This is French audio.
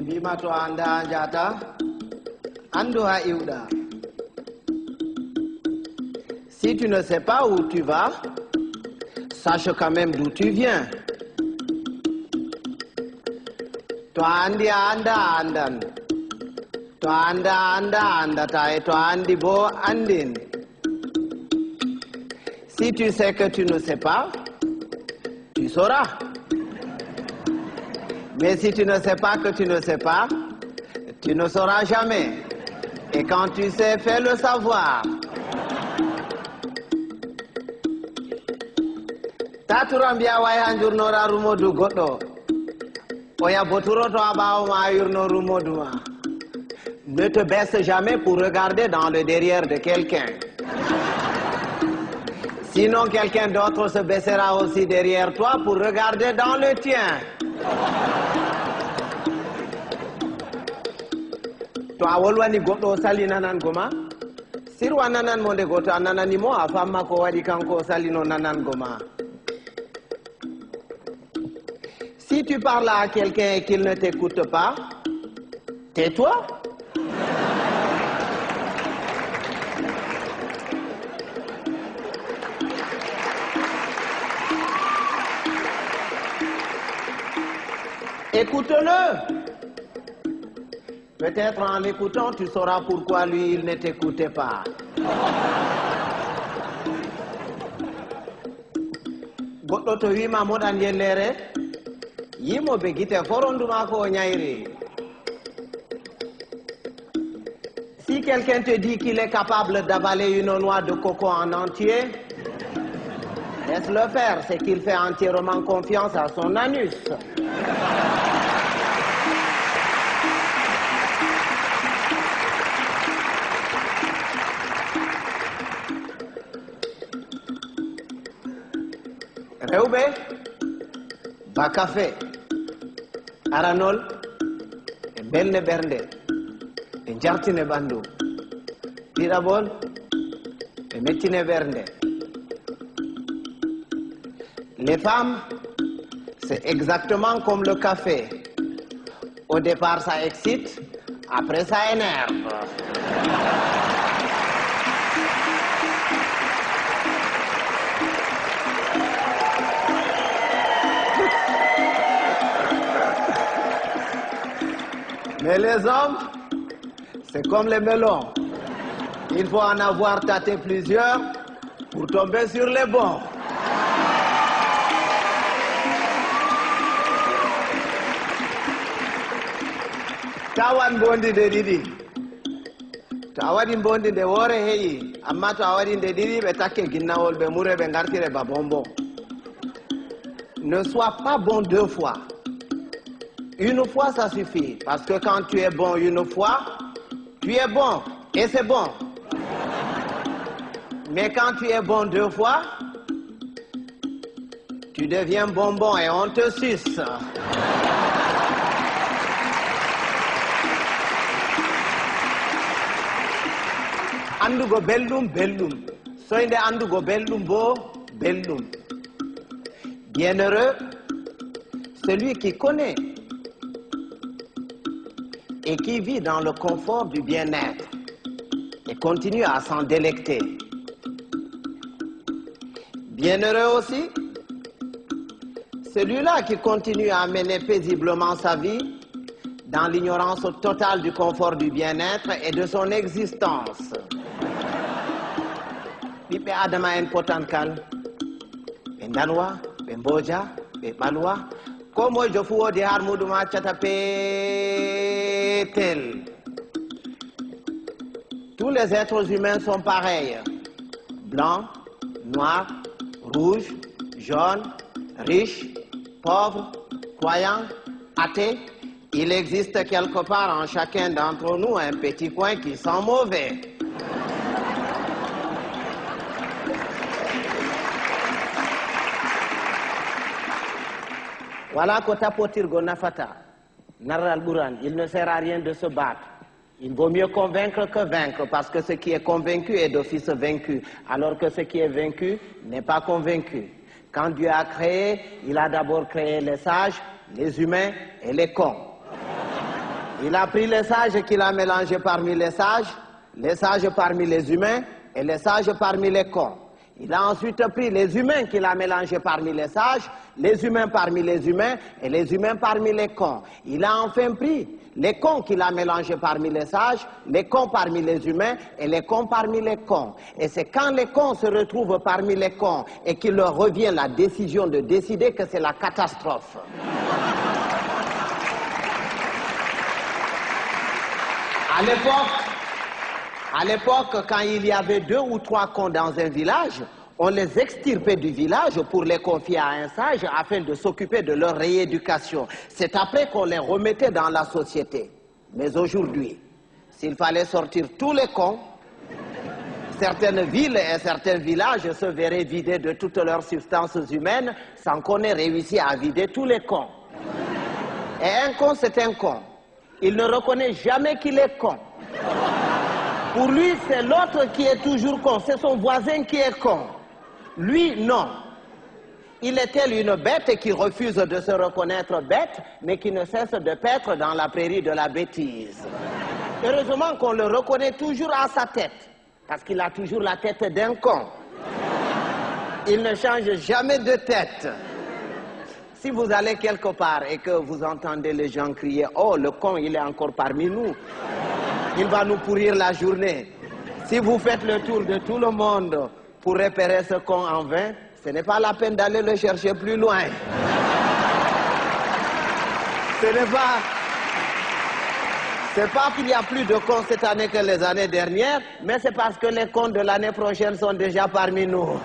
Bimato anda anjata, andoha iuda. Si tu ne sais pas où tu vas, sache quand même d'où tu viens. To andi anda andan. To anda anda andata et to andi bo andin. Si tu sais que tu ne sais pas, tu sauras. Mais si tu ne sais pas que tu ne sais pas, tu ne sauras jamais. Et quand tu sais, fais le savoir. Taturambia waya njurnora rumodu godo. Oya boturo to abawo ma yurno rumoduma. Ne te baisse jamais pour regarder dans le derrière de quelqu'un. Sinon quelqu'un d'autre se baissera aussi derrière toi pour regarder dans le tien. To awolwani goɗɗo salina nan goma sirwa nanan mo nde goto ananani mo a famma ko waɗi kanko salino nanan goma. Si tu parles à quelqu'un et qu'il ne t'écoute pas, tais-toi. Écoute-le. Peut-être en l'écoutant, tu sauras pourquoi lui, il ne t'écoutait pas. Goɗɗo to wima moɗan yellere, yimoɓe guite foronduma ko ñayri. Si quelqu'un te dit qu'il est capable d'avaler une noix de coco en entier, laisse-le faire, c'est qu'il fait entièrement confiance à son anus. Rewɓe ba café aranol e belne ɓernde e jartine ɓandu, ɗiɗaɓol e mettine ɓernde. Les femmes, c'est exactement comme le café. Au départ ça excite, après ça énerve. Mais les hommes, c'est comme les melons. Il faut en avoir tâté plusieurs pour tomber sur les bons. Tawan bondi de didi. Tawadi bondi de wore heyi. Amma tawadi de didi be takke ginnawol be mure be ngartire ba bonbon. Ne sois pas bon deux fois. Une fois, ça suffit. Parce que quand tu es bon une fois, tu es bon. Et c'est bon. Mais quand tu es bon deux fois, tu deviens bonbon et on te suce. Andugo beldum, beldum. Soinde andugo beldum bo, beldum. Bienheureux, celui qui connaît et qui vit dans le confort du bien-être et continue à s'en délecter. Bienheureux aussi, celui-là qui continue à mener paisiblement sa vie dans l'ignorance totale du confort du bien-être et de son existence. Ɓiɓɓe adama en potankal, ɓe ndanwa, ɓe mboja, ɓe ɓalwa, ko moye fu wodi har muɗum accata peetel. Tous les êtres humains sont pareils. Blancs, noirs, rouges, jaunes, riches, pauvres, croyants, athées. Il existe quelque part en chacun d'entre nous un petit coin qui sent mauvais. Voilà ko tapotirgo nafata. Naral Buran, il ne sert à rien de se battre. Il vaut mieux convaincre que vaincre, parce que ce qui est convaincu est d'office vaincu, alors que ce qui est vaincu n'est pas convaincu. Quand Dieu a créé, il a d'abord créé les sages, les humains et les cons. Il a pris les sages qu'il a mélangés parmi les sages parmi les humains et les sages parmi les cons. Il a ensuite pris les humains qu'il a mélangés parmi les humains parmi les humains et les humains parmi les cons. Il a enfin pris les cons qu'il a mélangés parmi les sages, les cons parmi les humains et les cons parmi les cons. Et c'est quand les cons se retrouvent parmi les cons et qu'il leur revient la décision de décider que c'est la catastrophe. À l'époque, quand il y avait 2 ou 3 cons dans un village, on les extirpait du village pour les confier à un sage afin de s'occuper de leur rééducation. C'est après qu'on les remettait dans la société. Mais aujourd'hui, s'il fallait sortir tous les cons, certaines villes et certains villages se verraient vidés de toutes leurs substances humaines sans qu'on ait réussi à vider tous les cons. Et un con, c'est un con. Il ne reconnaît jamais qu'il est con. Pour lui, c'est l'autre qui est toujours con. C'est son voisin qui est con. Lui, non. Il est tel une bête qui refuse de se reconnaître bête, mais qui ne cesse de paître dans la prairie de la bêtise. Heureusement qu'on le reconnaît toujours à sa tête, parce qu'il a toujours la tête d'un con. Il ne change jamais de tête. Si vous allez quelque part et que vous entendez les gens crier « Oh, le con, il est encore parmi nous », il va nous pourrir la journée. Si vous faites le tour de tout le monde pour repérer ce con en vain, ce n'est pas la peine d'aller le chercher plus loin. C'est pas qu'il y a plus de cons cette année que les années dernières, mais c'est parce que les cons de l'année prochaine sont déjà parmi nous.